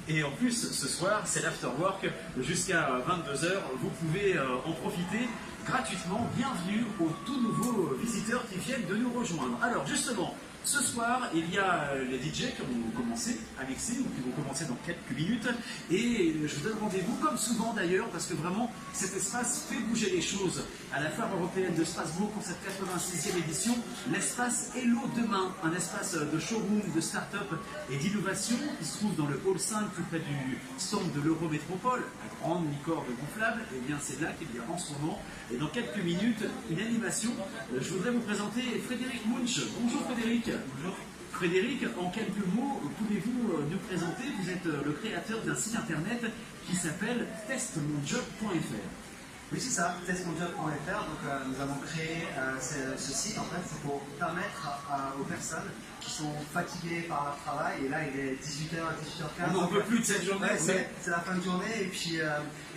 Et en plus, ce soir, c'est l'afterwork jusqu'à 22 h. Vous pouvez en profiter gratuitement. Bienvenue aux tout nouveaux visiteurs qui viennent de nous rejoindre. Alors justement, ce soir, il y a les DJ qui vont commencer à mixer, ou qui vont commencer dans quelques minutes. Et je vous donne rendez-vous, comme souvent d'ailleurs, parce que vraiment, cet espace fait bouger les choses. À la Foire européenne de Strasbourg, pour cette 86e édition, l'espace Hello Demain, un espace de showroom, de start-up et d'innovation qui se trouve dans le hall 5, tout près du stand de l'Eurométropole, la grande licorne gonflable. Et bien c'est là qu'il y a en ce moment, et dans quelques minutes, une animation. Je voudrais vous présenter Frédéric Munch. Bonjour Frédéric. Bonjour. Frédéric, en quelques mots, pouvez-vous nous présenter? Vous êtes le créateur d'un site internet qui s'appelle testmonjob.fr. Oui, c'est ça, testmonjob.fr. Donc, nous avons créé ce site, en fait, c'est pour permettre aux personnes qui sont fatiguées par leur travail, et là il est 18 h, 18 h 15. On n'en peut plus de cette journée. Ouais, c'est la fin de journée, et puis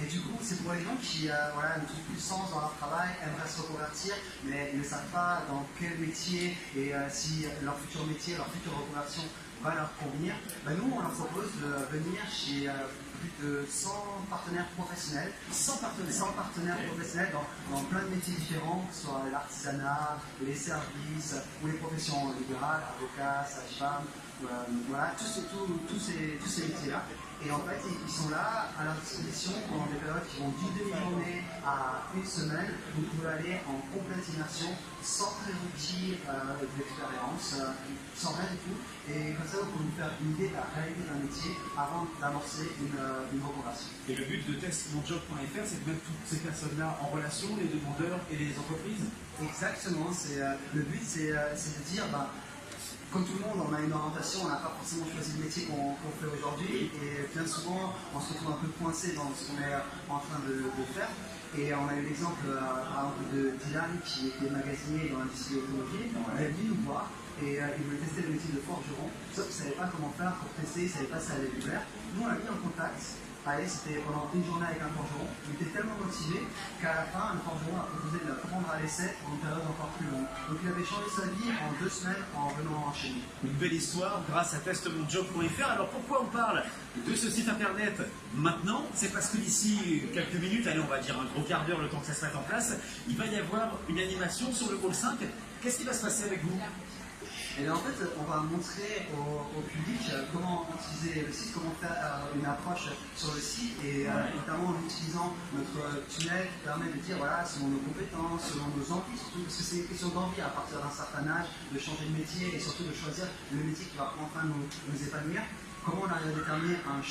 du coup, c'est pour les gens qui voilà, ne trouvent plus de sens dans leur travail, aimeraient se reconvertir, mais ils ne savent pas dans quel métier et si leur futur métier, leur future reconversion va leur convenir. Ben, nous, on leur propose de venir chez plus de 100 partenaires professionnels. 100 partenaires professionnels dans plein de métiers différents, que ce soit l'artisanat, les services ou les professions libérales, avocats, sages-femmes, voilà, tous ces métiers-là. Et en fait, ils sont là à leur disposition pendant des périodes qui vont d'une demi-journée à une semaine. Vous pouvez aller en complète immersion, sans prérequis d'expérience, sans rien du tout. Et comme ça, vous pouvez vous faire une idée de la réalité d'un métier avant d'amorcer une reconversion. Et le but de testmonjob.fr, c'est de mettre toutes ces personnes-là en relation, les demandeurs et les entreprises. Exactement. Le but, c'est de dire, comme tout le monde, on a une orientation, on n'a pas forcément choisi le métier qu'on fait aujourd'hui, et bien souvent on se retrouve un peu coincé dans ce qu'on est en train de faire. Et on a eu l'exemple par exemple de Dylan qui est magasinier dans l'industrie automobile. Il est venu nous voir et il voulait tester le métier de forgeron, sauf qu'il ne savait pas comment faire pour tester, il ne savait pas si ça allait lui plaire. Nous on l'a mis en contact. C'était pendant une journée avec un forgeron. Il était tellement motivé qu'à la fin, le forgeron a proposé de le prendre à l'essai pour une période encore plus longue. Donc il avait changé sa vie en 2 semaines en venant chez nous. Une belle histoire grâce à testmonjob.fr. Alors pourquoi on parle de ce site internet maintenant? C'est parce que d'ici quelques minutes, allez on va dire un gros quart d'heure, le temps que ça se mette en place, il va y avoir une animation sur le hall 5. Qu'est-ce qui va se passer avec vous? Et bien en fait, on va montrer au public comment utiliser le site, comment faire une approche sur le site, et notamment en utilisant notre tunnel qui permet de dire, voilà, selon nos compétences, selon nos envies, surtout parce que c'est une question d'envie à partir d'un certain âge, de changer de métier et surtout de choisir le métier qui va enfin nous épanouir. Comment on arrive à déterminer un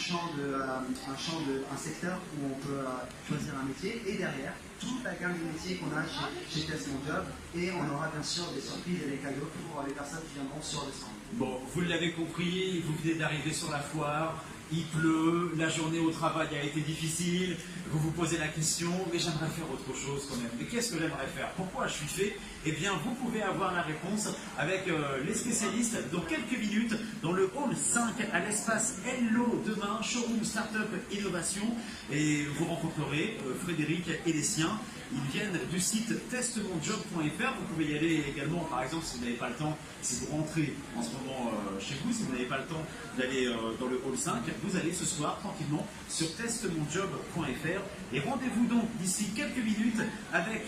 secteur où on peut choisir un métier, et derrière, toute la gamme de métiers qu'on a chez testmonjob, et on aura bien sûr des surprises et des cadeaux pour les personnes qui viendront sur le stand. Bon, vous l'avez compris, vous venez d'arriver sur la foire, il pleut, la journée au travail a été difficile, vous vous posez la question, mais j'aimerais faire autre chose quand même. Mais qu'est-ce que j'aimerais faire? Pourquoi je suis fait? Eh bien, vous pouvez avoir la réponse avec les spécialistes dans quelques minutes dans le hall 5 à l'espace Hello Demain, showroom startup innovation. Et vous rencontrerez Frédéric et les siens. Ils viennent du site testmonjob.fr. Vous pouvez y aller également, par exemple, si vous n'avez pas le temps, si vous rentrez en ce moment chez vous, si vous n'avez pas le temps d'aller dans le hall 5, vous allez ce soir tranquillement sur testmonjob.fr. Et rendez-vous donc d'ici quelques minutes avec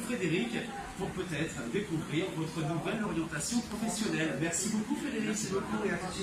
Frédéric pour peut-être découvrir votre nouvelle orientation professionnelle. Merci beaucoup Frédéric. Merci beaucoup et à tout de suite.